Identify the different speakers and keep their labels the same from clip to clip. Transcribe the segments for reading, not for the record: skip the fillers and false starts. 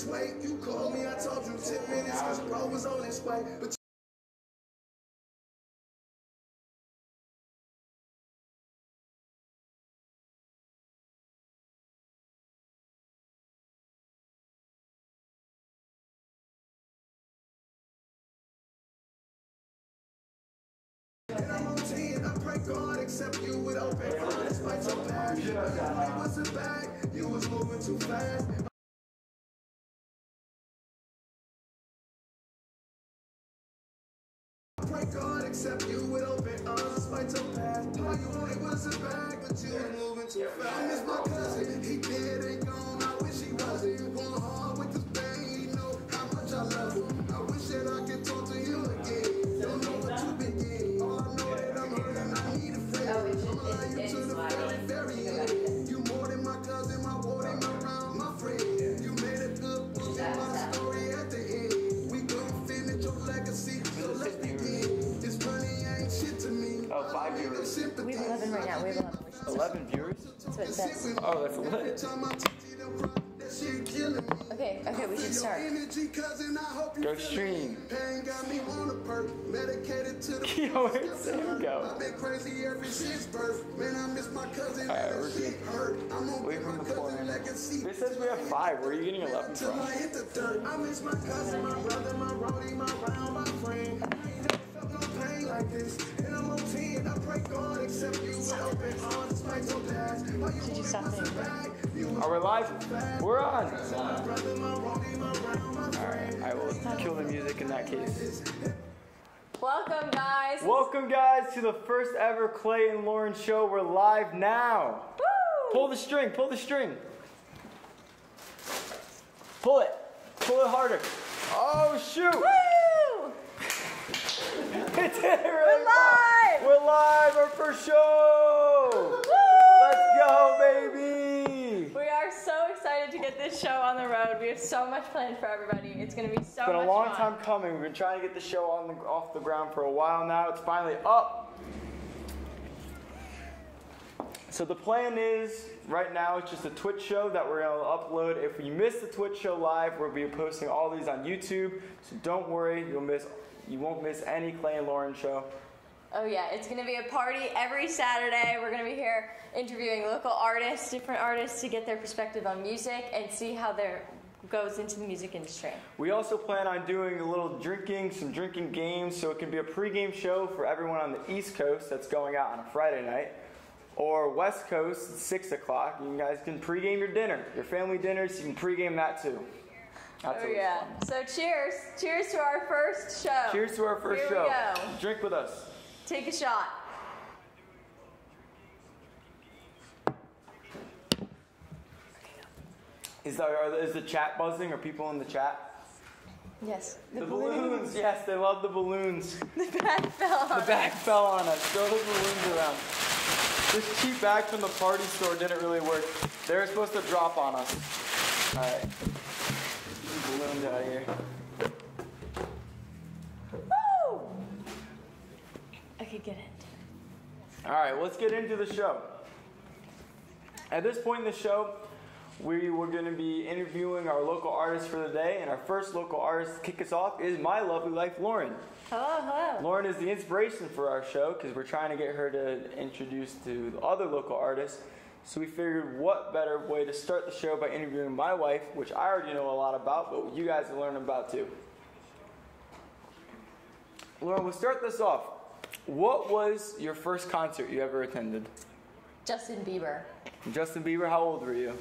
Speaker 1: minutes wait. You called me, I told you 10 minutes, cause bro was on his way. But and I'm on 10, I pray God accept you with open arms. Despite your past, you wasn't back, you was moving too fast. I pray God accept you with open arms. Despite your past, all you wanted was a bag, but you was moving too fast. I miss my cousin, he dead and gone. I wish he wasn't going hard with this pain. He know how much I love him. I wish that I could talk to him again. Don't know what to begin. All I know that I'm hurting, I need a friend. I'ma lie you to the very end. You more than my cousin, my water, my round, my friend. You made a good book in my story at the end. We gon' finish your legacy, so let's begin. This money ain't shit to me.
Speaker 2: Oh, 5 viewers.
Speaker 3: We have 11 right now. We have 11.
Speaker 2: 11 viewers?
Speaker 3: That's what it says.
Speaker 2: Oh, that's lit.
Speaker 3: Okay, we should start.
Speaker 2: Go stream. Yo, where'd Sam go? Alright, we're good. Wait from the corner. This says we have 5. Where are you getting 11 from?
Speaker 1: I miss my cousin, my brother, my roadie, my round, my friend. I ain't never felt no pain like this. And I'm on 10, I pray God accept you with open arms. Despite your past,
Speaker 3: Did you stop there?
Speaker 2: Are we live? We're on! Alright, I will kill the music in that case.
Speaker 3: Welcome, guys.
Speaker 2: Welcome, guys, to the first ever Clay and Lauren show. We're live now.
Speaker 3: Woo!
Speaker 2: Pull the string, pull the string. Pull it harder. Oh, shoot!
Speaker 3: Woo!
Speaker 2: It did it really
Speaker 3: We're live!
Speaker 2: We're live, our first show!
Speaker 3: Woo!
Speaker 2: Let's go, baby!
Speaker 3: We are so excited to get this show on the road. We have so much planned for everybody. It's going to be so much fun.
Speaker 2: It's been a long time coming. We've been trying to get the show off the ground for a while now. It's finally up. So the plan is, right now, it's just a Twitch show that we're going to upload. If you miss the Twitch show live, we'll be posting all these on YouTube. So don't worry, you won't miss any Clay and Lauren show.
Speaker 3: Oh yeah, it's going to be a party every Saturday. We're going to be here interviewing local artists, different artists, to get their perspective on music and see how their goes into the music industry.
Speaker 2: We also plan on doing some drinking games, so it can be a pregame show for everyone on the East Coast that's going out on a Friday night, or West Coast at 6 o'clock. You guys can pregame your dinner, your family dinners. You can pregame that too. That's
Speaker 3: oh yeah. Fun. So cheers to our first show.
Speaker 2: Cheers to our first show. Here we go. Drink with us.
Speaker 3: Take a shot.
Speaker 2: Is the chat buzzing? Are people in the chat?
Speaker 3: Yes.
Speaker 2: The balloons. Yes, they love the balloons.
Speaker 3: The bag fell on us.
Speaker 2: The bag fell on us. Throw the balloons around. This cheap bag from the party store didn't really work. They were supposed to drop on us. All right. Get the balloons out of here.
Speaker 3: Woo! Okay, get it.
Speaker 2: All right, let's get into the show. At this point in the show, we were going to be interviewing our local artist for the day, and our first local artist to kick us off is my lovely wife, Lauren.
Speaker 3: Hello.
Speaker 2: Lauren is the inspiration for our show because we're trying to get her to introduce to the other local artists. So we figured what better way to start the show by interviewing my wife, which I already know a lot about, but you guys will learn about too. Lauren, we'll start this off. What was your first concert you ever attended?
Speaker 3: Justin Bieber.
Speaker 2: Justin Bieber, how old were you?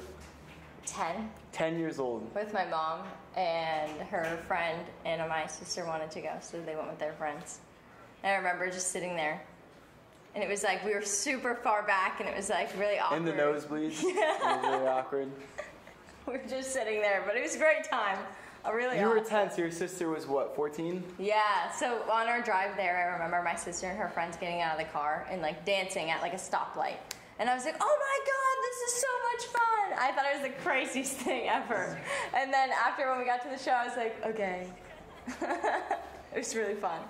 Speaker 3: 10.
Speaker 2: 10 years old.
Speaker 3: With my mom and her friend, and my sister wanted to go, so they went with their friends. And I remember just sitting there. And it was like, we were super far back, and it was like really awkward.
Speaker 2: In the nosebleeds? Yeah. It was really awkward.
Speaker 3: We were just sitting there, but it was a great time.
Speaker 2: You were 10, so your sister was what, 14?
Speaker 3: Yeah, so on our drive there, I remember my sister and her friends getting out of the car and like dancing at like a stoplight. And I was like, oh my God, this is so much fun. I thought it was the craziest thing ever. And then after when we got to the show, I was like, okay. It was really fun.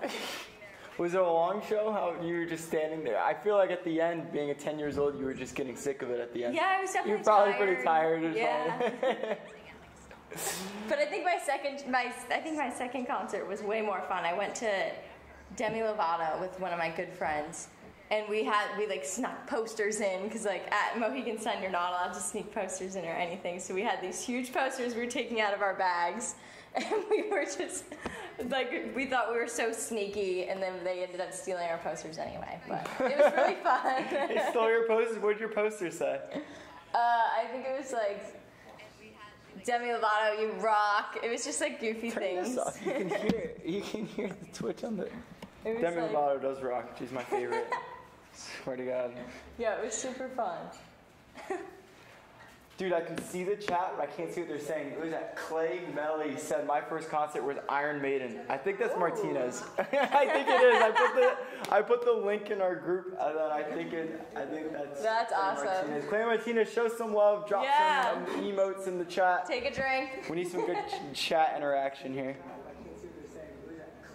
Speaker 2: Was it a long show? How you were just standing there? I feel like at the end, being 10 years old, you were just getting sick of it at the end.
Speaker 3: Yeah, I was definitely
Speaker 2: tired. You're probably
Speaker 3: tired.
Speaker 2: pretty tired or something.
Speaker 3: But I think my second concert was way more fun. I went to Demi Lovato with one of my good friends, and we like snuck posters in because like at Mohegan Sun you're not allowed to sneak posters in or anything. So we had these huge posters we were taking out of our bags, and we were just like we thought we were so sneaky, and then they ended up stealing our posters anyway. But it was really fun.
Speaker 2: They stole your posters. What did your poster say?
Speaker 3: I think it was like Demi Lovato, you rock. It was just like goofy things.
Speaker 2: This off. You can hear the twitch on the. Demi
Speaker 3: like,
Speaker 2: Lovato does rock. She's my favorite. Swear to God.
Speaker 3: Yeah, it was super fun.
Speaker 2: Dude, I can see the chat, but I can't see what they're saying. It was that Clay Melly said my first concert was Iron Maiden. I think that's Martinez. I think it is. I put the link in our group, and then I think that's
Speaker 3: awesome.
Speaker 2: Martinez. Clay Martinez, show some love. Drop some emotes in the chat.
Speaker 3: Take a drink.
Speaker 2: We need some good chat interaction here.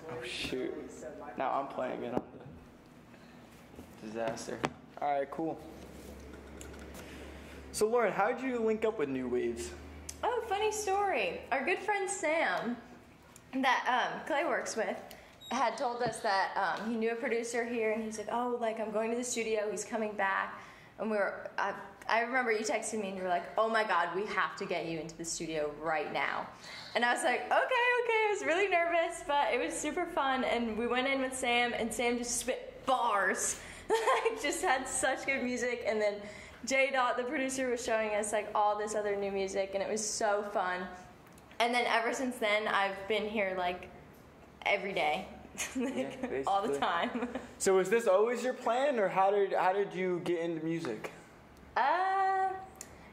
Speaker 2: Oh shoot! Now I'm playing it on the disaster. All right, cool. So Lauren, how did you link up with New Waves?
Speaker 3: Oh, funny story. Our good friend Sam, that Clay works with, had told us that he knew a producer here, and he's like, "Oh, like I'm going to the studio. He's coming back." And I remember you texted me and you were like, "Oh my God, we have to get you into the studio right now." And I was like, okay. I was really nervous, but it was super fun. And we went in with Sam, and Sam just spit bars. Just had such good music. And then J. Dot, the producer, was showing us like all this other new music, and it was so fun. And then ever since then, I've been here like every day, like, all the time.
Speaker 2: So was this always your plan, or how did you get into music?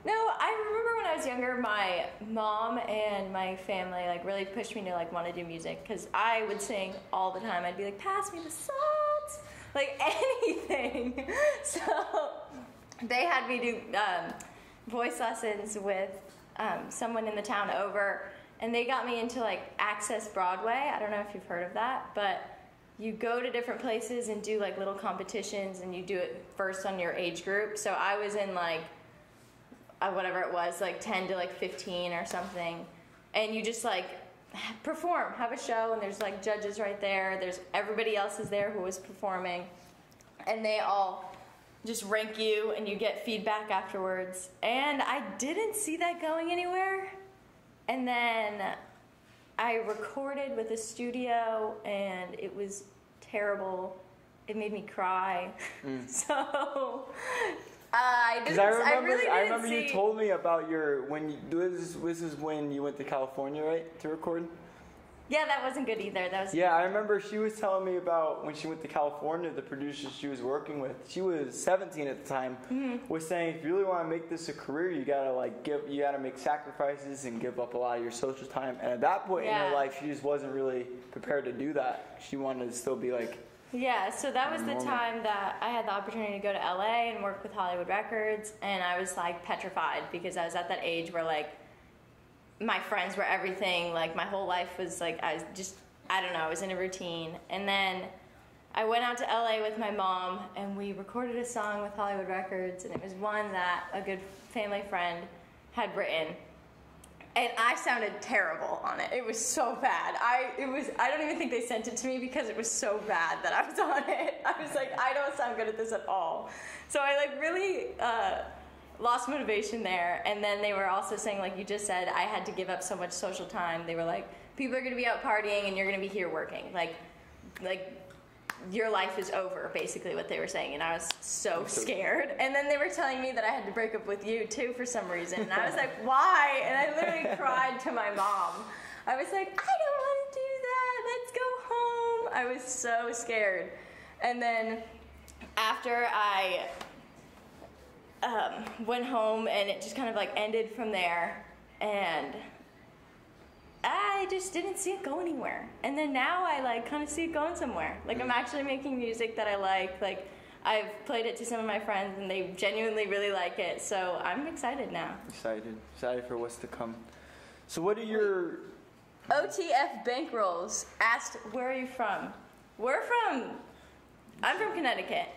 Speaker 3: No, I remember when I was younger, my mom and my family like really pushed me to like want to do music because I would sing all the time. I'd be like, "Pass me the salt," like anything. So they had me do voice lessons with someone in the town over, and they got me into like Access Broadway. I don't know if you've heard of that, but you go to different places and do like little competitions, and you do it first on your age group. So I was in like whatever it was, like 10 to like 15 or something, and you just like perform, have a show, and there's like judges right there. There's everybody else is there who was performing, and they all just rank you, and you get feedback afterwards. And I didn't see that going anywhere. And then I recorded with a studio, and it was terrible. It made me cry. So I remember
Speaker 2: you told me about this is when you went to California, right, to record?
Speaker 3: Yeah, that wasn't good either.
Speaker 2: I remember she was telling me about when she went to California, the producer she was working with, she was 17 at the time, was saying if you really want to make this a career, you gotta make sacrifices and give up a lot of your social time. And at that point in her life, she just wasn't really prepared to do that. She wanted to still be like.
Speaker 3: Yeah, so that was the time that I had the opportunity to go to LA and work with Hollywood Records, and I was like petrified because I was at that age where like my friends were everything, like my whole life was like I was in a routine. And then I went out to LA with my mom, and we recorded a song with Hollywood Records, and it was one that a good family friend had written. And I sounded terrible on it. It was so bad. I don't even think they sent it to me because it was so bad that I was on it. I was like, I don't sound good at this at all. So I like really lost motivation there. And then they were also saying, like you just said, I had to give up so much social time. They were like, people are going to be out partying and you're going to be here working. Like your life is over, basically what they were saying. And I was so scared. And then they were telling me that I had to break up with you too for some reason. And I was like, why? And I literally cried to my mom. I was like, I don't want to do that. Let's go home. I was so scared. And then after I went home, and it just kind of like ended from there, and I just didn't see it go anywhere. And then now I like kind of see it going somewhere. Like I'm actually making music that I like. Like I've played it to some of my friends, and they genuinely really like it. So I'm excited now.
Speaker 2: Excited for what's to come. So what are your
Speaker 3: OTF Bankrolls asked, where are you from? I'm from Connecticut.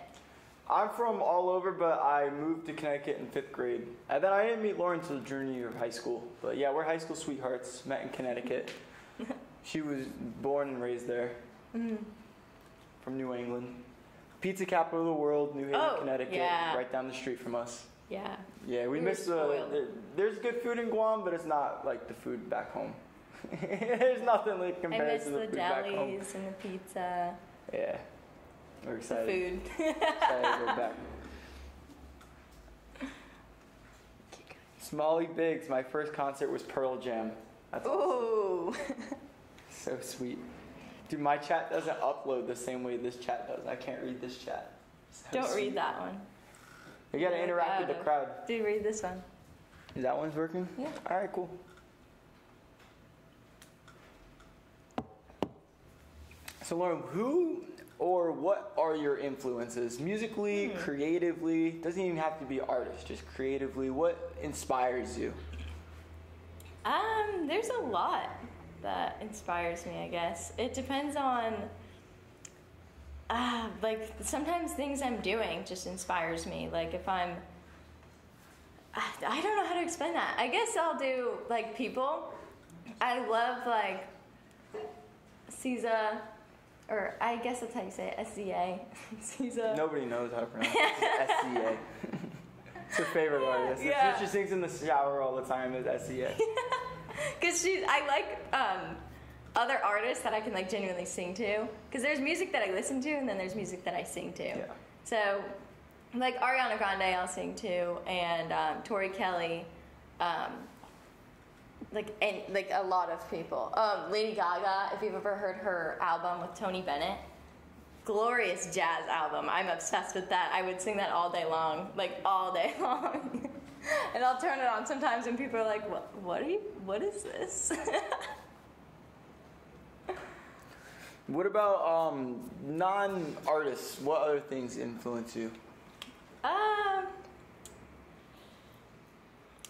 Speaker 2: I'm from all over, but I moved to Connecticut in 5th grade. And then I didn't meet Lauren until junior year of high school. But yeah, we're high school sweethearts, met in Connecticut. She was born and raised there. From New England. Pizza capital of the world, New Haven, Connecticut, right down the street from us.
Speaker 3: Yeah.
Speaker 2: Yeah, we miss there's good food in Guam, but it's not like the food back home. There's nothing like compared to the food back home.
Speaker 3: I miss the delis and the pizza.
Speaker 2: Yeah. We're excited.
Speaker 3: Food.
Speaker 2: Excited to go back. Smalley Biggs, my first concert was Pearl Jam. That's awesome. So sweet. Dude, my chat doesn't upload the same way this chat does. I can't read this chat. So
Speaker 3: Don't
Speaker 2: sweet.
Speaker 3: read that one.
Speaker 2: You gotta interact with the crowd.
Speaker 3: Dude, read this one.
Speaker 2: Is that one's working?
Speaker 3: Yeah.
Speaker 2: Alright, cool. So Lauren, who or what are your influences? Musically, creatively, doesn't even have to be artists, just creatively. What inspires you?
Speaker 3: There's a lot that inspires me, I guess. It depends on, like, sometimes things I'm doing just inspires me. Like, if I don't know how to explain that. I guess I'll do, like, people. I love, like, SZA, or I guess that's how you say it, SZA. SZA.
Speaker 2: Nobody knows how to pronounce it. SZA. It's her favorite artist.
Speaker 3: Yeah.
Speaker 2: That's what she sings in the shower all the time is SZA.
Speaker 3: Because I like other artists that I can like genuinely sing to. Because there's music that I listen to, and then there's music that I sing to.
Speaker 2: Yeah.
Speaker 3: So, like Ariana Grande, I'll sing to, and Tori Kelly, like a lot of people. Lady Gaga, if you've ever heard her album with Tony Bennett, glorious jazz album. I'm obsessed with that. I would sing that all day long, like all day long. And I'll turn it on sometimes when people are like, what is this?
Speaker 2: What about non-artists? What other things influence you?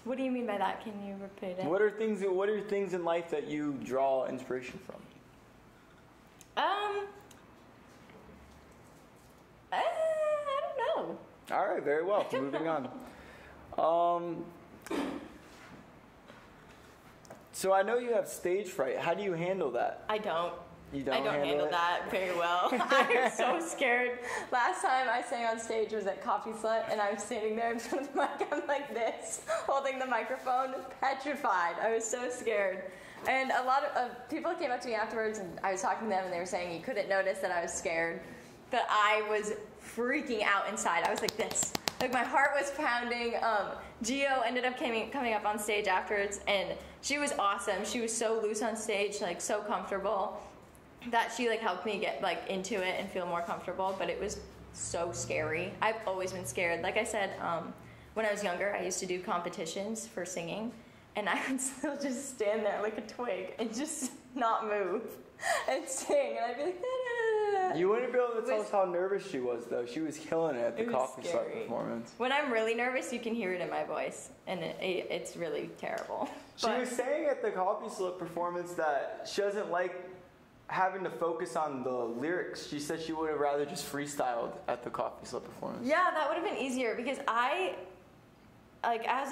Speaker 3: What do you mean by that? Can you repeat it?
Speaker 2: What are things in life that you draw inspiration from?
Speaker 3: I don't know.
Speaker 2: All right, very well. Moving on. So I know you have stage fright. How do you handle that?
Speaker 3: I don't.
Speaker 2: You don't.
Speaker 3: I don't handle that very well. I'm so scared. Last time I sang on stage was at Coffee Slut, and I was standing there in front of the mic. I'm like this, holding the microphone, petrified. I was so scared. And a lot of people came up to me afterwards, and I was talking to them, and they were saying you couldn't notice that I was scared. But I was freaking out inside. I was like this. Like my heart was pounding. Gio ended up coming up on stage afterwards, and she was awesome. She was so loose on stage, like so comfortable, that she like helped me get like into it and feel more comfortable. But it was so scary. I've always been scared. Like I said, when I was younger, I used to do competitions for singing, and I would still just stand there like a twig and just not move and sing, and I'd be like,
Speaker 2: You wouldn't be able to tell us how nervous she was, though. She was killing it at the Coffee Slut performance.
Speaker 3: When I'm really nervous, you can hear it in my voice, and it's really terrible.
Speaker 2: She was saying at the Coffee Slut performance that she doesn't like having to focus on the lyrics. She said she would have rather just freestyled at the Coffee Slut performance.
Speaker 3: Yeah, that would have been easier, because as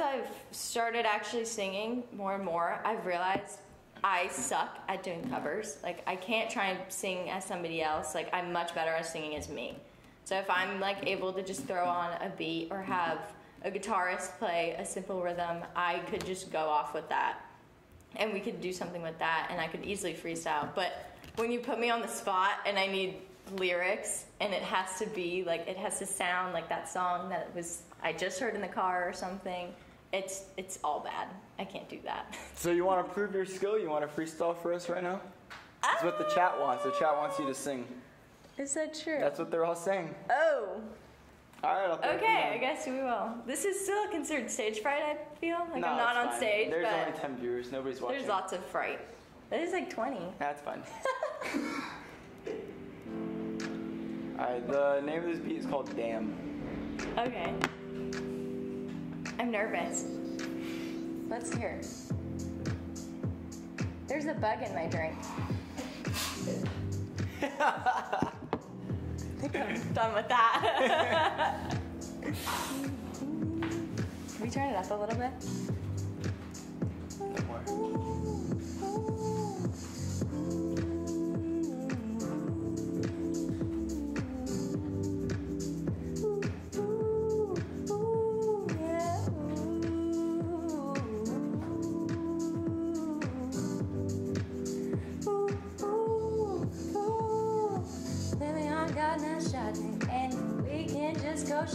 Speaker 3: I've started actually singing more and more, I've realized I suck at doing covers. Like, I can't try and sing as somebody else. Like, I'm much better at singing as me. So if I'm, like, able to just throw on a beat or have a guitarist play a simple rhythm, I could just go off with that. And we could do something with that, and I could easily freestyle. But when you put me on the spot and I need lyrics, and it has to be, like, it has to sound like that song that I just heard in the car or something, it's all bad. I can't do that.
Speaker 2: So you want to prove your skill? You want to freestyle for us right now? That's what the chat wants. The chat wants you to sing.
Speaker 3: Is that true?
Speaker 2: That's what they're all saying.
Speaker 3: Oh.
Speaker 2: All right.
Speaker 3: Okay, I guess we will. This is still considered stage fright, I feel. Like, I'm not on stage,
Speaker 2: There's
Speaker 3: but
Speaker 2: only 10 viewers. Nobody's watching.
Speaker 3: there's lots of fright. There's like 20.
Speaker 2: That's fine. All right, the name of this beat is called Damn.
Speaker 3: Okay. I'm nervous. Let's hear it. There's a bug in my drink. think I'm done with that. Can we turn it up a little bit?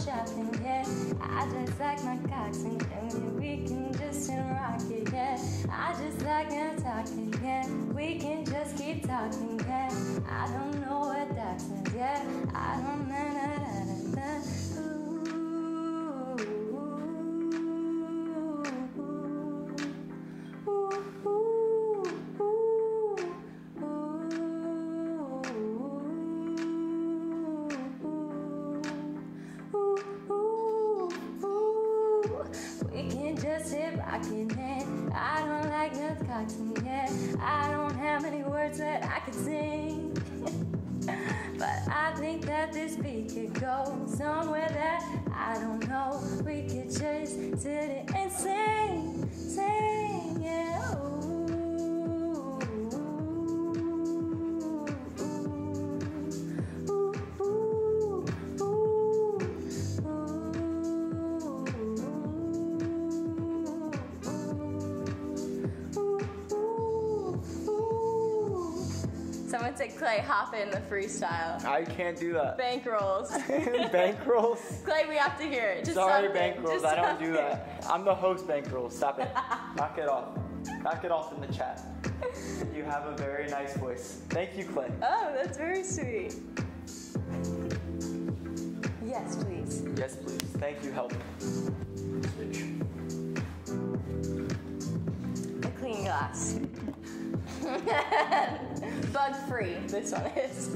Speaker 4: Shopping, yeah. I just like my cocks and we can just rock it, yeah. I just like them talking, yeah. We can just keep talking, yeah. I don't know what that says, yeah. I don't know. I don't like no coxing, yeah. I don't have any words that I could sing. But I think that this beat could go somewhere that I don't know. We could just sit and sing, yeah.
Speaker 3: Someone said, Clay, hop in the freestyle.
Speaker 2: I can't do that.
Speaker 3: Bankrolls.
Speaker 2: Bankrolls?
Speaker 3: Clay, we have to hear it. Just
Speaker 2: Sorry,
Speaker 3: something.
Speaker 2: Bankrolls.
Speaker 3: Just
Speaker 2: I don't
Speaker 3: something.
Speaker 2: do that. I'm the host, Bankrolls. Stop it. Knock it off. Knock it off in the chat. You have a very nice voice. Thank you, Clay.
Speaker 3: Oh, that's very sweet. Yes, please.
Speaker 2: Yes, please. Thank you, help.
Speaker 3: A clean glass. Bug free, this one is.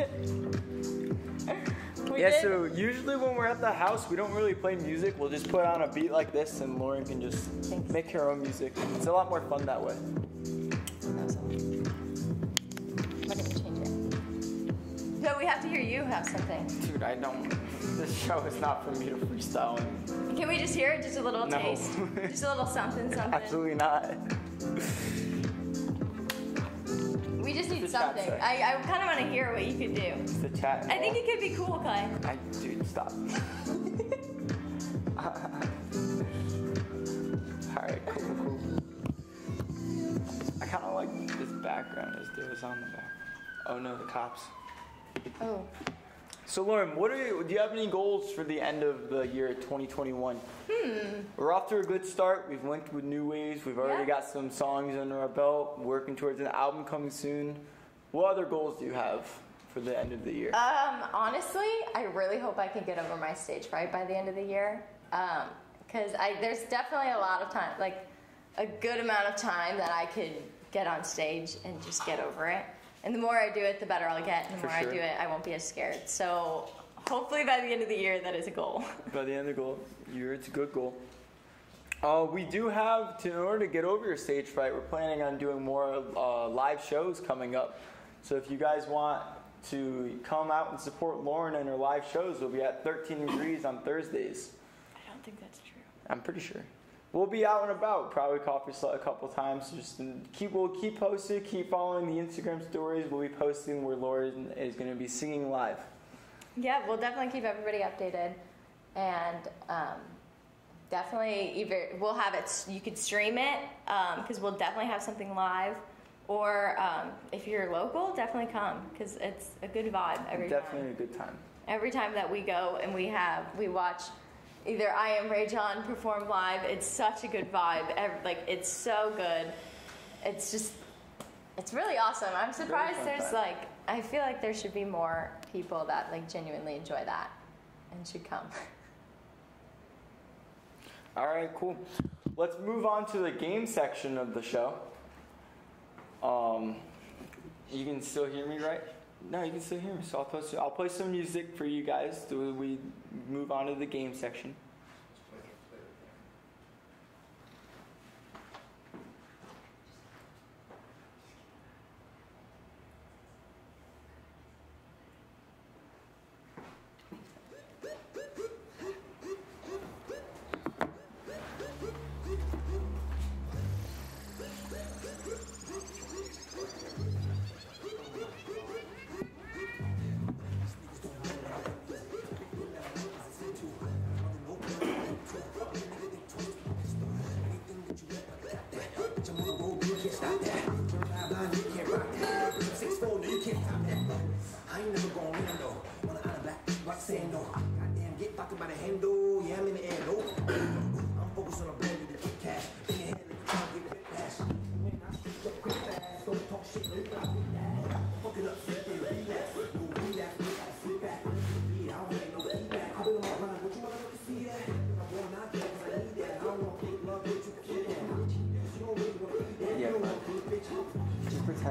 Speaker 2: So usually when we're at the house, we don't really play music. We'll just put on a beat like this and Lauren can just make her own music. It's a lot more fun that way.
Speaker 3: What did we change it? No, we have to hear you have something.
Speaker 2: Dude, I don't. This show is not for me to freestyle.
Speaker 3: Can we just hear it? Just a little
Speaker 2: No.
Speaker 3: taste? Just a little something.
Speaker 2: Absolutely not.
Speaker 3: We just need
Speaker 2: The chat
Speaker 3: something.
Speaker 2: say.
Speaker 3: I kind of want to hear what you could do.
Speaker 2: It's the chat.
Speaker 3: I think it could be cool, Clay.
Speaker 2: Dude, stop. Alright, cool. I kind of like this background as there was on the back. Oh no, the cops.
Speaker 3: Oh.
Speaker 2: So Lauren, do you have any goals for the end of the year 2021? We're off to a good start. We've linked with New Waves. We've already got some songs under our belt. Working towards an album coming soon. What other goals do you have for the end of the year?
Speaker 3: Honestly, I really hope I can get over my stage fright by the end of the year. Because there's definitely a lot of time, like a good amount of time that I could get on stage and just get over it. And the more I do it, the better I'll get. And the more I do it, I won't be as scared. So hopefully by the end of the year, that is a goal.
Speaker 2: By the end of the year, it's a good goal. We do have, in order to get over your stage fright, we're planning on doing more live shows coming up. So if you guys want to come out and support Lauren in her live shows, we'll be at 13 Degrees on Thursdays.
Speaker 3: I don't think that's true.
Speaker 2: I'm pretty sure. We'll be out and about, probably coffee a couple times. We'll keep posting, keep following the Instagram stories. We'll be posting where Lauren is going to be singing live.
Speaker 3: Yeah, we'll definitely keep everybody updated. And definitely either we'll have it, you could stream it, because we'll definitely have something live. Or if you're local, definitely come, because it's a good vibe every time.
Speaker 2: Definitely a good time.
Speaker 3: Every time that we go and we watch either I Am Ray John perform live, it's such a good vibe. It's so good. It's really awesome. I'm surprised I feel like there should be more people that genuinely enjoy that and should come.
Speaker 2: All right, cool. Let's move on to the game section of the show. You can still hear me, right? No, you can still hear me. So I'll play some music for you guys. So we move on to the game section.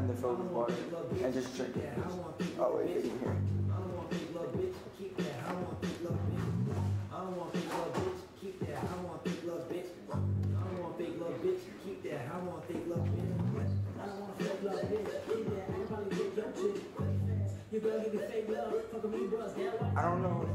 Speaker 2: pretend to fill it with water and just drink it. Oh wait, get in here. I don't know.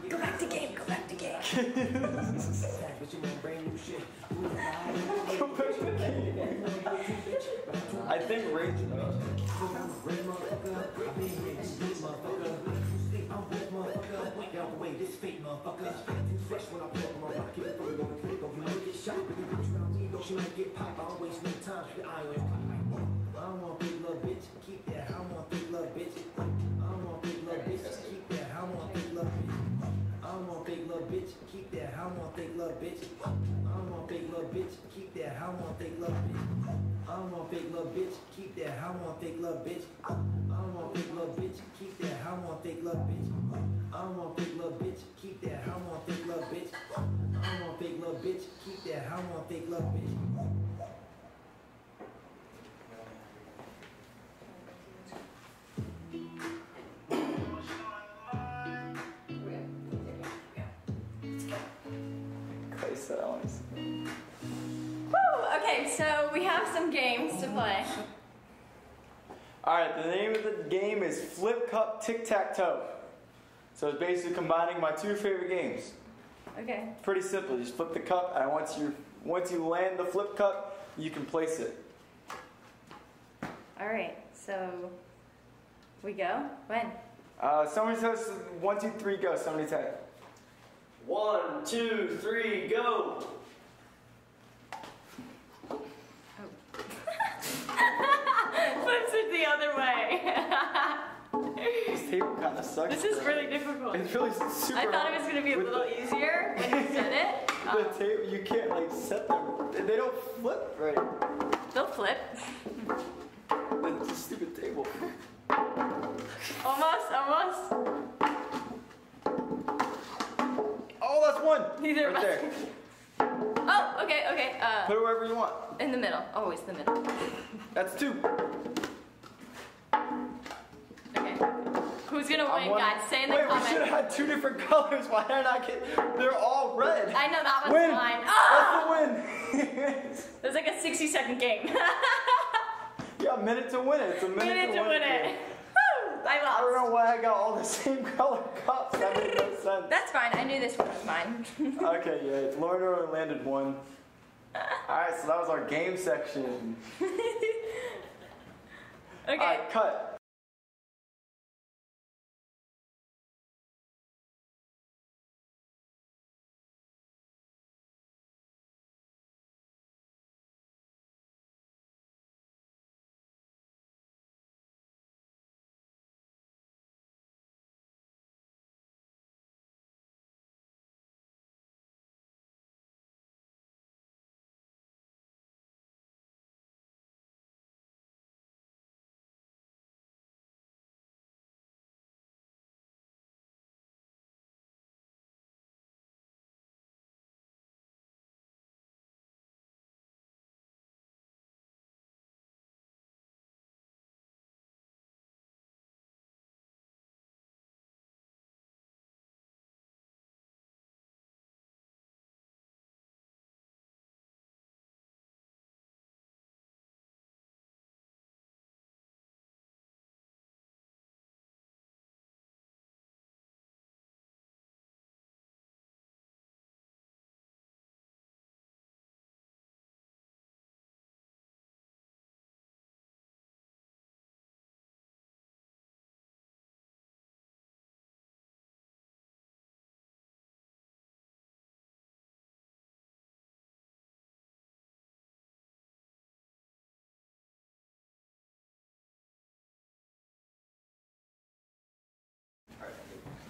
Speaker 3: Go back to game, go back to game.
Speaker 2: I think Rage knows.
Speaker 3: Okay, so we have some games to play.
Speaker 2: Alright, the name of the game is Flip Cup Tic-Tac-Toe. So it's basically combining my two favorite games.
Speaker 3: Okay.
Speaker 2: Pretty simple. You just flip the cup, and once you land the flip cup, you can place it.
Speaker 3: Alright, so we go? When?
Speaker 2: Somebody says 1, 2, 3, go. Somebody say it.
Speaker 5: 1, 2, 3, go!
Speaker 3: Flips it the other way.
Speaker 2: This table kind of sucks.
Speaker 3: This is really difficult.
Speaker 2: It's really super
Speaker 3: I thought
Speaker 2: hard.
Speaker 3: it was going to be a little easier when you said it.
Speaker 2: The table, you can't like set them. They don't flip right.
Speaker 3: They'll flip.
Speaker 2: It's a stupid table.
Speaker 3: Almost.
Speaker 2: Oh, that's one.
Speaker 3: Neither
Speaker 2: right
Speaker 3: of us.
Speaker 2: there.
Speaker 3: Oh, okay.
Speaker 2: Put it wherever you want.
Speaker 3: In the middle. Always the middle.
Speaker 2: That's 2.
Speaker 3: Okay. Who's gonna win, guys? Say in the
Speaker 2: Wait,
Speaker 3: comments.
Speaker 2: we should have had 2 different colors. Why did I not get? They're all red.
Speaker 3: I know that one's
Speaker 2: Win.
Speaker 3: mine.
Speaker 2: That's the win.
Speaker 3: It was like a 60-second game.
Speaker 2: You got a minute to win it. It's a minute
Speaker 3: to win it. Woo! I lost.
Speaker 2: I don't know why I got all the same color cups. That made no sense.
Speaker 3: That's fine. I knew this one was mine.
Speaker 2: Okay, yeah. Lauren only landed 1. Alright, so that was our game section.
Speaker 3: Okay.
Speaker 2: Alright, cut.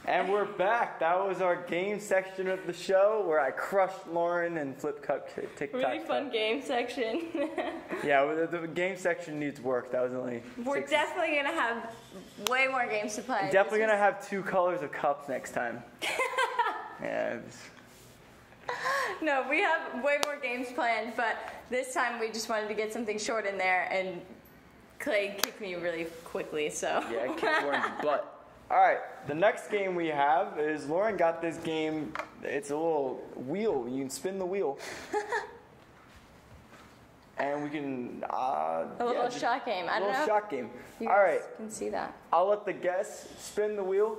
Speaker 2: And we're back. That was our game section of the show where I crushed Lauren and Flip Cup TikTok.
Speaker 3: Really fun game section.
Speaker 2: Yeah, the game section needs work. That was only.
Speaker 3: We're definitely gonna have way more games to play.
Speaker 2: Definitely gonna have 2 colors of cups next time. Yeah.
Speaker 3: No, we have way more games planned, but this time we just wanted to get something short in there, and Clay kicked me really quickly, so.
Speaker 2: Yeah, I kicked Lauren's butt. All right, the next game we have is Lauren got this game. It's a little wheel. You can spin the wheel. And we can...
Speaker 3: a little shot game. I don't know.
Speaker 2: A little shot game.
Speaker 3: You
Speaker 2: All right.
Speaker 3: can see that.
Speaker 2: I'll let the guests spin the wheel.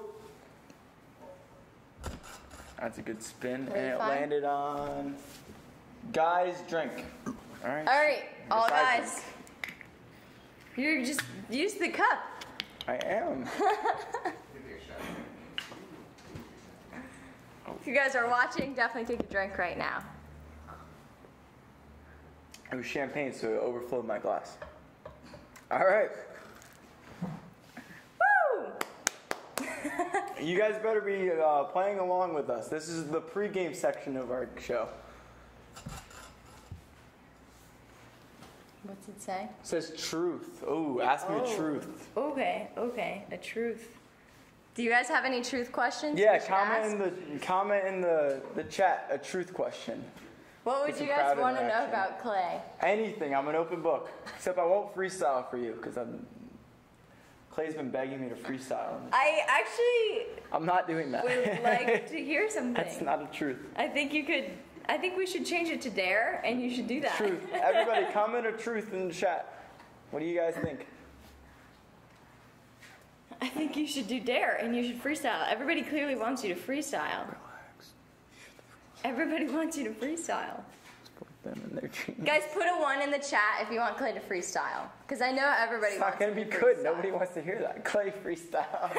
Speaker 2: That's a good spin.
Speaker 3: Really
Speaker 2: and it
Speaker 3: fun.
Speaker 2: landed on... Guys, drink. All right.
Speaker 3: All right, all
Speaker 2: Besides
Speaker 3: guys. You just use the cup.
Speaker 2: I am.
Speaker 3: If you guys are watching, definitely take a drink right now.
Speaker 2: It was champagne, so it overflowed my glass. All right.
Speaker 3: Woo!
Speaker 2: You guys better be playing along with us. This is the pre-game section of our show.
Speaker 3: What's it say?
Speaker 2: It says truth. Oh, ask me a truth.
Speaker 3: Okay, a truth. Do you guys have any truth questions?
Speaker 2: Yeah,
Speaker 3: we should ask?
Speaker 2: comment in the chat a truth question.
Speaker 3: What would
Speaker 2: Get some
Speaker 3: you guys
Speaker 2: crowd
Speaker 3: want to know
Speaker 2: interaction.
Speaker 3: about Clay?
Speaker 2: Anything. I'm an open book. Except I won't freestyle for you because Clay's been begging me to freestyle.
Speaker 3: I actually
Speaker 2: I'm not doing that.
Speaker 3: would like to hear something.
Speaker 2: That's not a truth.
Speaker 3: I think we should change it to dare, and you should do that.
Speaker 2: Truth. Everybody comment a truth in the chat. What do you guys think?
Speaker 3: I think you should do dare, and you should freestyle. Everybody clearly wants you to freestyle.
Speaker 2: Relax.
Speaker 3: Everybody wants you to freestyle.
Speaker 2: Put them in their dreams.
Speaker 3: Guys, put a 1 in the chat if you want Clay to freestyle. Because I know everybody
Speaker 2: It's
Speaker 3: wants
Speaker 2: not going to
Speaker 3: him
Speaker 2: be
Speaker 3: to
Speaker 2: good.
Speaker 3: freestyle.
Speaker 2: Nobody wants to hear that. Clay freestyle.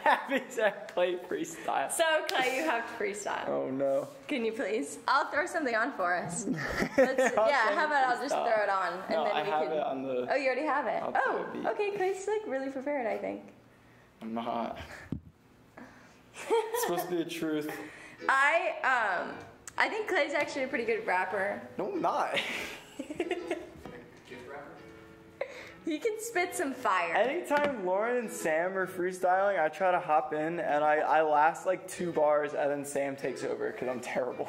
Speaker 2: Happy said Clay freestyle.
Speaker 3: So, Clay, you have to freestyle.
Speaker 2: Oh no.
Speaker 3: Can you please? I'll throw something on for us. How about I'll just throw it on, and
Speaker 2: No,
Speaker 3: then
Speaker 2: I
Speaker 3: we
Speaker 2: have
Speaker 3: can...
Speaker 2: it on the...
Speaker 3: Oh, you already have it?
Speaker 2: I'll throw
Speaker 3: Oh,
Speaker 2: a beat.
Speaker 3: okay, Clay's like really prepared, I think.
Speaker 2: I'm not. It's supposed to be the truth.
Speaker 3: I think Clay's actually a pretty good rapper.
Speaker 2: No, I'm not.
Speaker 3: He can spit some fire.
Speaker 2: Anytime Lauren and Sam are freestyling, I try to hop in and I last like 2 bars and then Sam takes over because I'm terrible.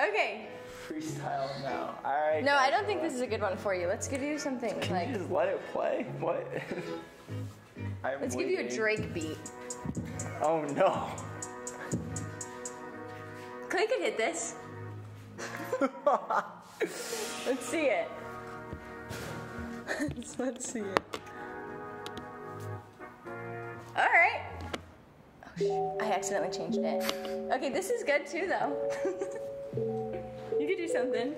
Speaker 3: Okay.
Speaker 2: Freestyle now. Alright.
Speaker 3: No, I don't think this is a good one for you. Let's give you something
Speaker 2: Can
Speaker 3: like...
Speaker 2: you just let it play? What?
Speaker 3: Let's give you a Drake beat.
Speaker 2: Oh no.
Speaker 3: Clay could hit this. Let's see it. Let's see it. Alright. Oh, I accidentally changed it. Okay, this is good too, though. You could do something.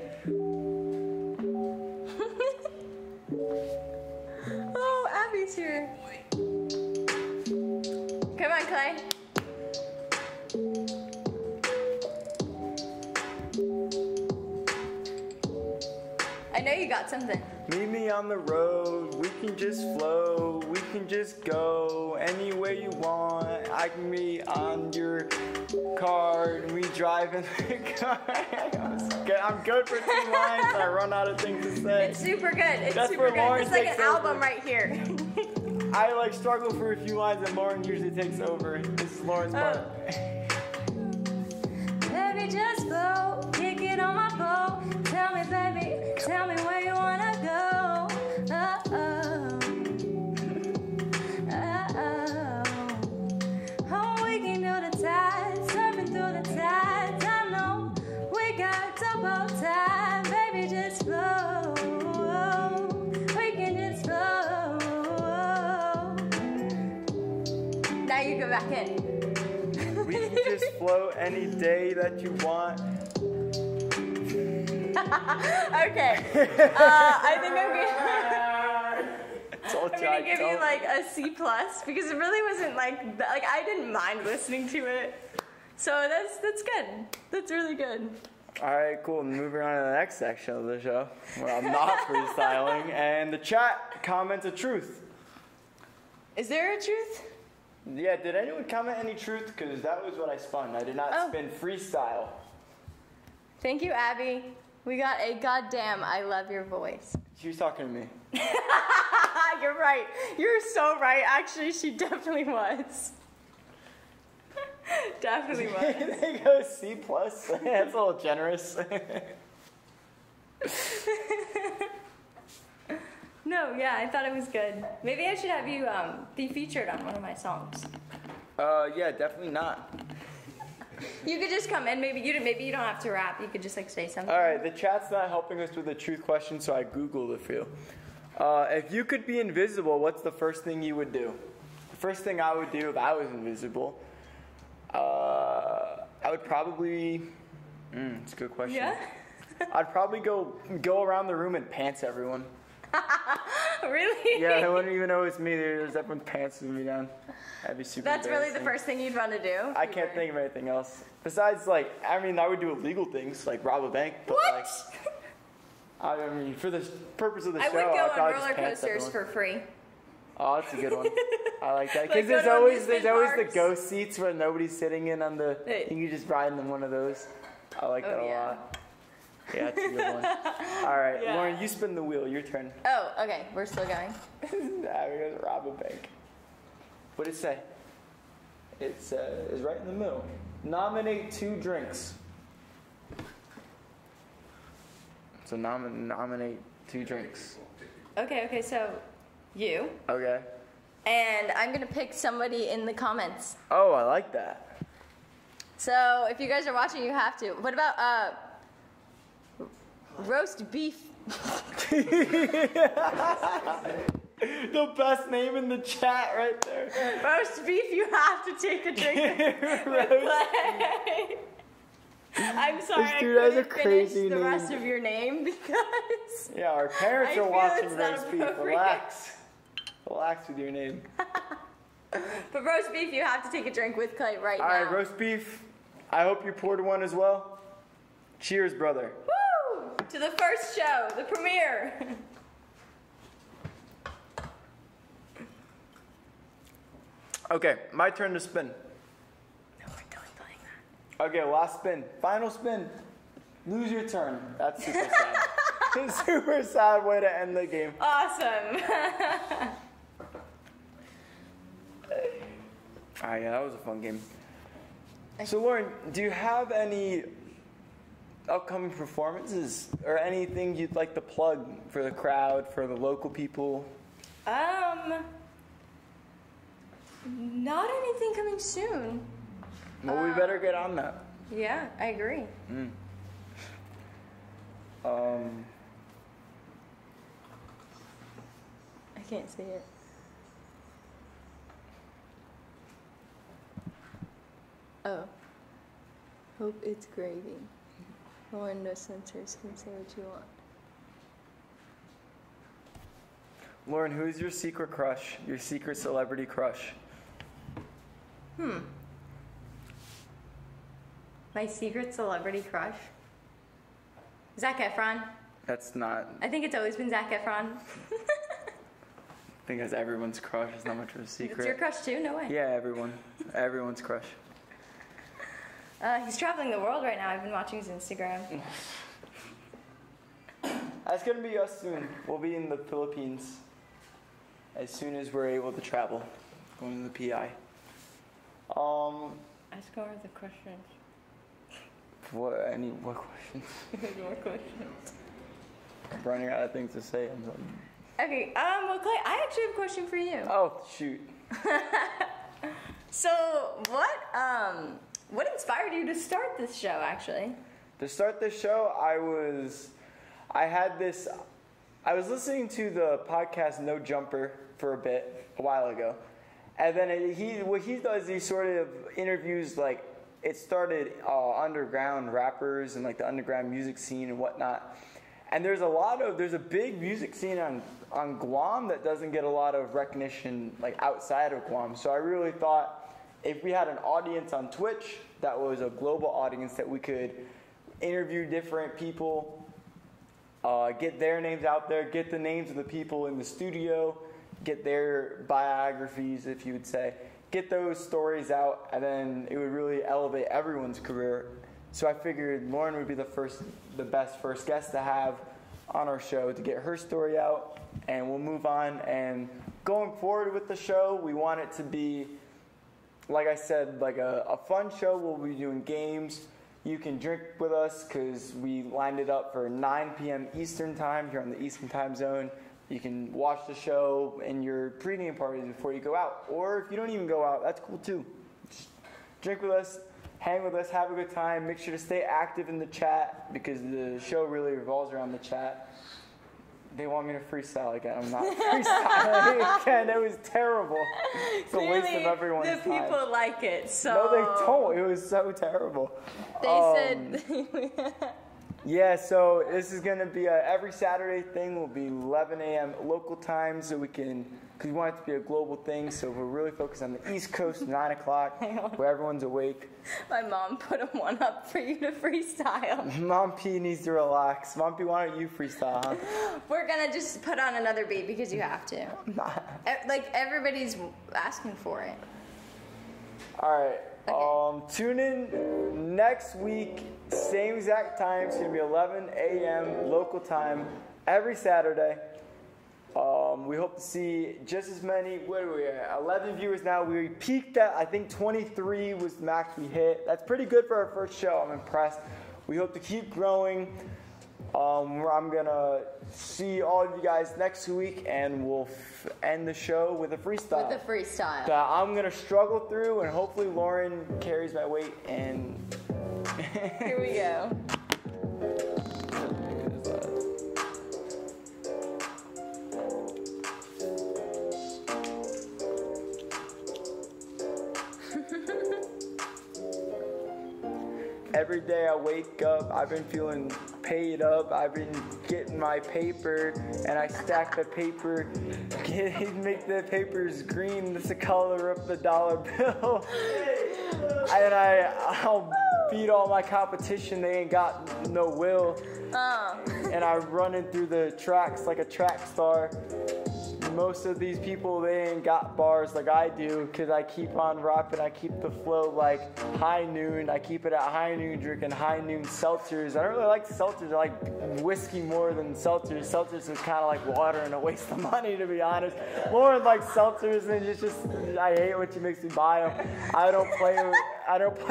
Speaker 3: Oh, Abby's here. Come on, Clay. I know you got something.
Speaker 2: Meet me on the road, we can just flow, we can just go anywhere you want. I can be on your car, and we drive in the car. I'm good for 2 lines, I run out of things to say.
Speaker 3: It's super good. It's
Speaker 2: That's
Speaker 3: super
Speaker 2: where
Speaker 3: good.
Speaker 2: Lauren
Speaker 3: It's like
Speaker 2: takes
Speaker 3: an album
Speaker 2: over.
Speaker 3: right here.
Speaker 2: I like struggle for a few lines and Lauren usually takes over. This is Lauren's part.
Speaker 4: Baby, just go, kick it on my pole. Tell me, baby, tell me where you wanna go. Oh, we can do the tide, surfing through the tides. I know we got double time, baby, just flow. We can just flow.
Speaker 3: Now you go back in.
Speaker 2: We can just flow any day that you want.
Speaker 3: Okay. I think
Speaker 2: It's all
Speaker 3: I'm gonna give you like a C+ because it really wasn't like I didn't mind listening to it. So that's good. That's really good.
Speaker 2: Alright, cool. Moving on to the next section of the show where I'm not freestyling and the chat comments a truth.
Speaker 3: Is there a truth?
Speaker 2: Yeah, did anyone comment any truth? Because that was what I spun. I did not spin freestyle.
Speaker 3: Thank you, Abby. We got a goddamn I love your voice.
Speaker 2: She was talking to me.
Speaker 3: You're right. You're so right. Actually, she definitely was. Definitely was.
Speaker 2: They go C+. That's a little generous.
Speaker 3: No, yeah, I thought it was good. Maybe I should have you be featured on one of my songs.
Speaker 2: Yeah, definitely not.
Speaker 3: You could just come in. Maybe you don't have to rap. You could just like say something.
Speaker 2: All right, the chat's not helping us with the truth question, so I Googled a few. If you could be invisible, what's the first thing you would do? The first thing I would do if I was invisible, I would probably. It's a good question.
Speaker 3: Yeah.
Speaker 2: I'd probably go around the room and pants everyone.
Speaker 3: Really?
Speaker 2: Yeah, they wouldn't even know it's me. There's everyone's pants with me down. That'd be super.
Speaker 3: That's really the first thing you'd want to do?
Speaker 2: I can't think of anything else. Besides, I would do illegal things, like rob a bank. But
Speaker 3: what?
Speaker 2: I mean, for the purpose of the show,
Speaker 3: I would go
Speaker 2: I'd
Speaker 3: on
Speaker 2: just
Speaker 3: roller
Speaker 2: pants
Speaker 3: coasters
Speaker 2: everyone.
Speaker 3: for free.
Speaker 2: Oh, that's a good one. I like that. Because
Speaker 3: Like,
Speaker 2: there's
Speaker 3: go to
Speaker 2: always the
Speaker 3: amusement
Speaker 2: ghost seats where nobody's sitting in on the.
Speaker 3: Hey.
Speaker 2: You can just ride in one of those. I like that a
Speaker 3: yeah.
Speaker 2: lot. Yeah, that's a good one. All right,
Speaker 3: Yeah.
Speaker 2: Lauren, you spin the wheel. Your turn.
Speaker 3: Oh, okay. We're still going.
Speaker 2: Nah, we're gonna rob a bank. What did it say? It says right in the middle. Nominate 2 drinks. So nominate 2 drinks.
Speaker 3: Okay, so you.
Speaker 2: Okay.
Speaker 3: And I'm going to pick somebody in the comments.
Speaker 2: Oh, I like that.
Speaker 3: So if you guys are watching, you have to. What about roast beef?
Speaker 2: The best name in the chat right there.
Speaker 3: Roast beef, you have to take a drink with Clay. I'm sorry,
Speaker 2: This
Speaker 3: I
Speaker 2: dude has a
Speaker 3: couldn't finish
Speaker 2: crazy
Speaker 3: the
Speaker 2: name.
Speaker 3: rest of your name because...
Speaker 2: Yeah, our parents
Speaker 3: I
Speaker 2: are
Speaker 3: feel
Speaker 2: watching
Speaker 3: it's not
Speaker 2: roast beef.
Speaker 3: appropriate.
Speaker 2: Relax. Relax with your name.
Speaker 3: But roast beef, you have to take a drink with Clay right
Speaker 2: All
Speaker 3: now.
Speaker 2: right, roast beef. I hope you poured one as well. Cheers, brother.
Speaker 3: Woo! To the first show, the premiere.
Speaker 2: Okay, my turn to spin.
Speaker 3: No, we're totally playing that.
Speaker 2: Okay, last spin. Final spin. Lose your turn. That's super sad. Super sad way to end the game.
Speaker 3: Awesome.
Speaker 2: Alright, yeah, that was a fun game. So, Lauren, do you have any upcoming performances or anything you'd like to plug for the crowd, for the local people?
Speaker 3: Not anything coming soon.
Speaker 2: Well, we better get on that.
Speaker 3: Yeah, I agree. I can't see it. Oh. Hope it's gravy. Lauren, no censors, can say what you want.
Speaker 2: Lauren, who's your secret crush? Your secret celebrity crush?
Speaker 3: My secret celebrity crush? Zac Efron.
Speaker 2: That's not.
Speaker 3: I think it's always been Zac Efron.
Speaker 2: I think that's everyone's crush. It's not much of a secret.
Speaker 3: It's your crush too? No way.
Speaker 2: Yeah, everyone's crush.
Speaker 3: He's traveling the world right now. I've been watching his Instagram.
Speaker 2: That's gonna be us soon. We'll be in the Philippines as soon as we're able to travel. Going to the PI.
Speaker 3: Ask more of the questions.
Speaker 2: What questions?
Speaker 3: More questions.
Speaker 2: I'm running out of things to say.
Speaker 3: Okay, well, Clay, I actually have a question for you.
Speaker 2: Oh, shoot.
Speaker 3: So, what inspired you to start this show, actually?
Speaker 2: To start this show, I was listening to the podcast No Jumper for a while ago. And then what he does, he sort of interviews, like, it started underground rappers and, like, the underground music scene and whatnot. And there's a big music scene on Guam that doesn't get a lot of recognition, like, outside of Guam. So I really thought if we had an audience on Twitch that was a global audience, that we could interview different people, get their names out there, get the names of the people in the studio, get their biographies, if you would say, get those stories out, and then it would really elevate everyone's career. So I figured Lauren would be the best first guest to have on our show to get her story out, and we'll move on. And going forward with the show, we want it to be, like I said, like a fun show. We'll be doing games. You can drink with us because we lined it up for 9 p.m. Eastern time here on the Eastern time zone. You can watch the show in your pregame parties before you go out. Or if you don't even go out, that's cool too. Just drink with us, hang with us, have a good time. Make sure to stay active in the chat because the show really revolves around the chat. They want me to freestyle again. I'm not freestyling again. It was terrible. It's a waste of everyone's time.
Speaker 3: The people like it, so...
Speaker 2: No, they don't. It was so terrible.
Speaker 3: They said...
Speaker 2: Yeah, so this is going to be every Saturday thing. Will be 11 a.m. local time, so we can... Because we want it to be a global thing, so we're really focused on the East Coast, 9 o'clock, where everyone's awake.
Speaker 3: My mom put one up for you to freestyle.
Speaker 2: Mom P needs to relax. Mom P, why don't you freestyle, huh?
Speaker 3: We're going to just put on another beat because you have to. Like, everybody's asking for it.
Speaker 2: All right.
Speaker 3: Okay.
Speaker 2: Tune in next week, same exact time. It's going to be 11 a.m. local time every Saturday. We hope to see just as many. What are we at? 11 viewers now. We peaked at, I think, 23 was the max we hit. That's pretty good for our first show. I'm impressed. We hope to keep growing. I'm going to see all of you guys next week, and we'll end the show with a freestyle.
Speaker 3: With a freestyle.
Speaker 2: That I'm going to struggle through, and hopefully Lauren carries my weight. And
Speaker 3: here we go.
Speaker 2: Every day I wake up, I've been feeling paid up. I've been getting my paper, and I stack the paper, make the papers green. That's the color of the dollar bill. And I'll beat all my competition. They ain't got no will. And I'm running through the tracks like a track star. Most of these people, they ain't got bars like I do, because I keep on rapping. I keep the flow like high noon. I keep it at high noon, drinking high noon seltzers. I don't really like seltzers. I like whiskey more than seltzers. Seltzers is kind of like water and a waste of money, to be honest. Lauren likes seltzers, and it's just, I hate when she makes me buy them. I don't play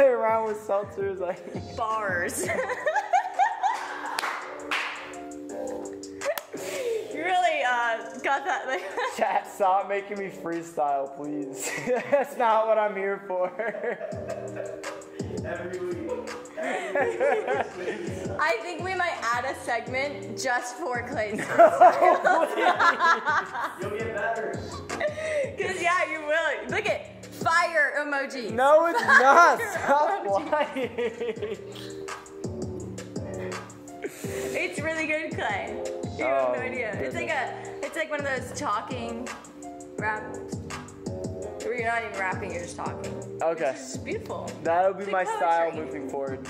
Speaker 2: around with seltzers.
Speaker 3: Bars. Got that.
Speaker 2: Chat, stop making me freestyle, please. That's not what I'm here for.
Speaker 5: Every week.
Speaker 3: I think we might add a segment just for Clay's.
Speaker 5: You'll get better.
Speaker 3: Because, yeah, you will. Look at fire emoji.
Speaker 2: No, it's not. Stop lying.
Speaker 3: It's really good, Clay. You have no idea. It's like one of those talking raps. Where you're not even rapping, you're just talking.
Speaker 2: Okay.
Speaker 3: It's beautiful.
Speaker 2: That'll be
Speaker 3: It's
Speaker 2: my
Speaker 3: like
Speaker 2: style
Speaker 3: poetry.
Speaker 2: moving forward.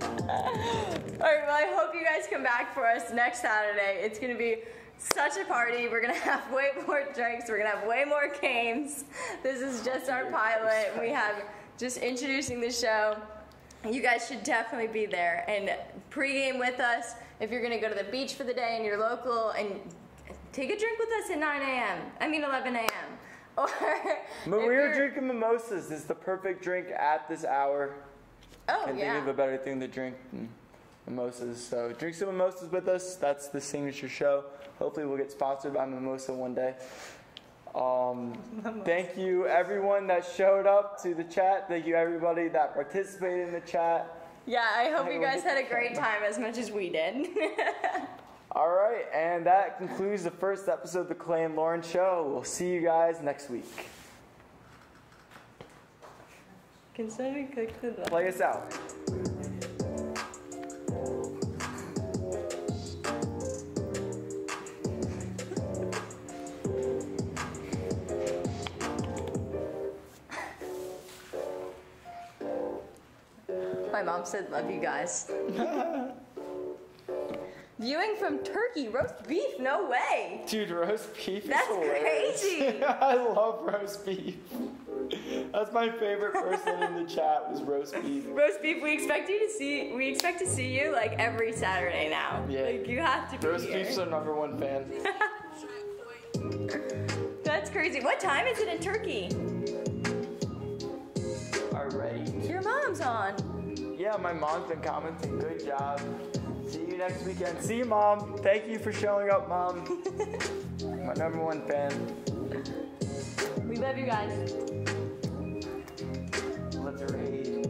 Speaker 3: Alright, well, I hope you guys come back for us next Saturday. It's going to be such a party. We're going to have way more drinks. We're going to have way more games. This is just our pilot. We have just introducing the show. You guys should definitely be there and pregame with us. If you're going to go to the beach for the day and you're local, and take a drink with us at 9 a.m. I mean 11 a.m. Or
Speaker 2: We're drinking mimosas. It's the perfect drink at this hour.
Speaker 3: Oh,
Speaker 2: Can't
Speaker 3: yeah.
Speaker 2: think of a better thing to drink than mimosas. So drink some mimosas with us. That's the signature show. Hopefully we'll get sponsored by Mimosa one day. Thank you everyone that showed up to the chat. Thank you everybody that participated in the chat.
Speaker 3: Yeah, I hope you guys had a great time as much as we did.
Speaker 2: All right, and that concludes the first episode of the Clay and Lauren Show. We'll see you guys next week.
Speaker 3: Can somebody click the button?
Speaker 2: Play us out.
Speaker 3: My mom said, love you guys. Viewing from Turkey, roast beef, no way.
Speaker 2: Dude, roast beef
Speaker 3: That's
Speaker 2: is hilarious.
Speaker 3: crazy.
Speaker 2: I love roast beef. That's my favorite person in the chat was roast beef.
Speaker 3: Roast beef, we expect to see you like every Saturday now.
Speaker 2: Yeah.
Speaker 3: Like you have to be
Speaker 2: Roast
Speaker 3: here.
Speaker 2: beef's our #1 fan.
Speaker 3: That's crazy. What time is it in Turkey?
Speaker 2: Alright.
Speaker 3: Your mom's on.
Speaker 2: Yeah, my mom's been commenting. Good job. See you next weekend. See you, Mom. Thank you for showing up, Mom. My #1 fan.
Speaker 3: We love you guys.
Speaker 2: Let's raid.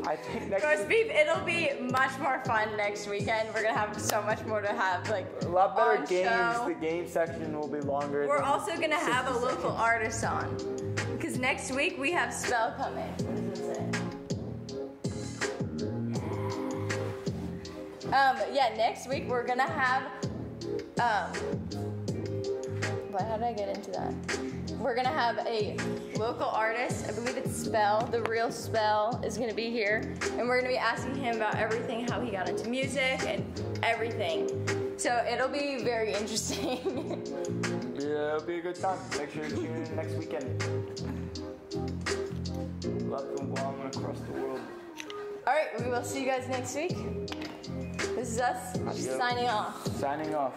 Speaker 2: I think next
Speaker 3: Roast beef, it'll be much more fun next weekend. We're gonna have so much more to have, like
Speaker 2: a lot better
Speaker 3: on
Speaker 2: games.
Speaker 3: show.
Speaker 2: The game section will be longer.
Speaker 3: We're
Speaker 2: than
Speaker 3: also gonna have a
Speaker 2: 60
Speaker 3: local
Speaker 2: seconds.
Speaker 3: artist on, because next week we have Spell coming. What does it say? Yeah, next week we're gonna have but how did I get into that? We're gonna have a local artist, I believe it's Spell, the real Spell is gonna be here, and we're gonna be asking him about everything, how he got into music and everything. So it'll be very interesting.
Speaker 2: Yeah, it'll be a good time. Make sure to tune in next weekend. Love from Guam and across the world.
Speaker 3: Alright, we will see you guys next week. This is us
Speaker 2: Adios.
Speaker 3: signing off.
Speaker 2: Signing off.